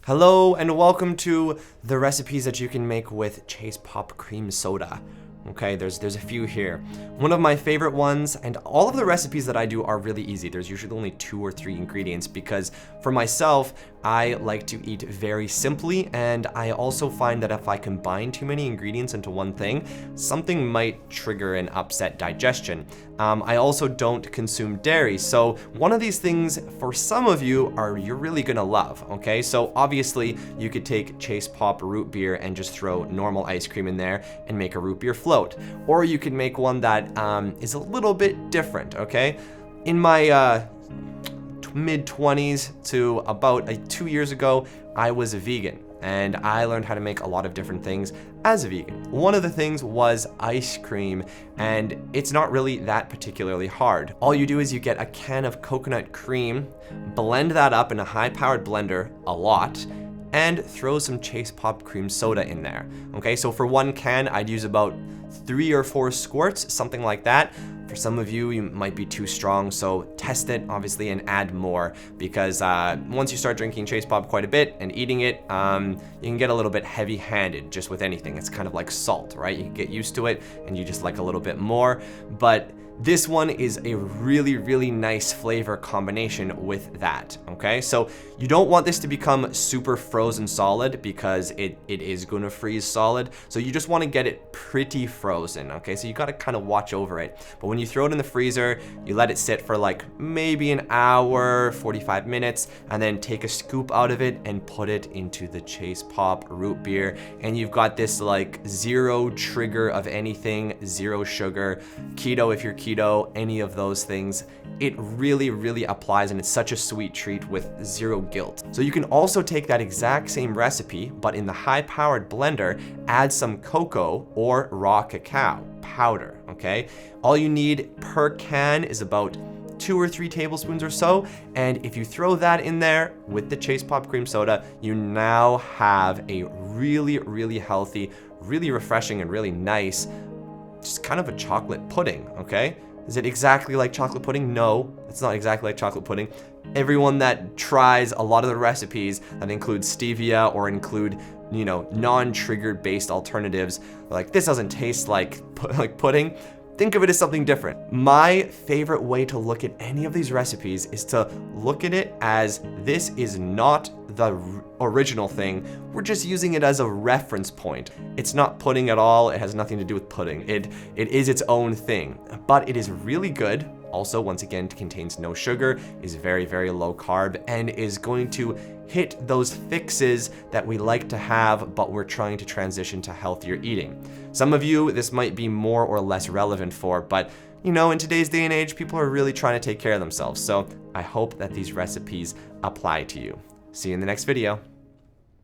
Hello and welcome to the recipes that you can make with ChasePop cream soda. Okay, there's a few here. One of my favorite ones, and all of the recipes that I do are really easy. There's usually only 2 or 3 ingredients because for myself, I like to eat very simply, and I also find that if I combine too many ingredients into one thing, something might trigger an upset digestion. I also don't consume dairy, so one of these things for some of you you're really gonna love, okay? So obviously you could take ChasePop root beer and just throw normal ice cream in there and make a root beer float. Or you can make one that is a little bit different, okay? In my mid-20s to about 2 years ago, I was a vegan, and I learned how to make a lot of different things as a vegan. One of the things was ice cream, and it's not really that particularly hard. All you do is you get a can of coconut cream, blend that up in a high-powered blender a lot, and throw some ChasePop cream soda in there. Okay, so for 1 can, I'd use about 3 or 4 squirts, something like that. For some of you, you might be too strong, so test it, obviously, and add more, because once you start drinking ChasePop quite a bit and eating it, you can get a little bit heavy-handed just with anything. It's kind of like salt, right? You can get used to it, and you just like a little bit more, but this one is a really, really nice flavor combination with that, okay? So you don't want this to become super frozen solid because it is gonna freeze solid. So you just wanna get it pretty frozen, okay? So you gotta kind of watch over it. But when you throw it in the freezer, you let it sit for like maybe an hour, 45 minutes, and then take a scoop out of it and put it into the ChasePop root beer. And you've got this like 0 trigger of anything, 0 sugar, keto if you're keto, any of those things. It really, really applies, and it's such a sweet treat with 0 guilt. So you can also take that exact same recipe, but in the high-powered blender, add some cocoa or raw cacao powder, okay? All you need per can is about 2 or 3 tablespoons or so, and if you throw that in there with the ChasePop cream soda, you now have a really, really healthy, really refreshing, and really nice, just kind of a chocolate pudding, okay? Is it exactly like chocolate pudding? No, it's not exactly like chocolate pudding. Everyone that tries a lot of the recipes that include stevia or include, you know, non-triggered based alternatives, like this doesn't taste like pudding. Think of it as something different. My favorite way to look at any of these recipes is to look at it as this is not the original thing. We're just using it as a reference point. It's not pudding at all. It has nothing to do with pudding. It is its own thing, but it is really good. Also, once again, it contains no sugar, is very, very low carb, and is going to hit those fixes that we like to have, but we're trying to transition to healthier eating. Some of you, this might be more or less relevant for, but you know, in today's day and age, people are really trying to take care of themselves. So I hope that these recipes apply to you. See you in the next video.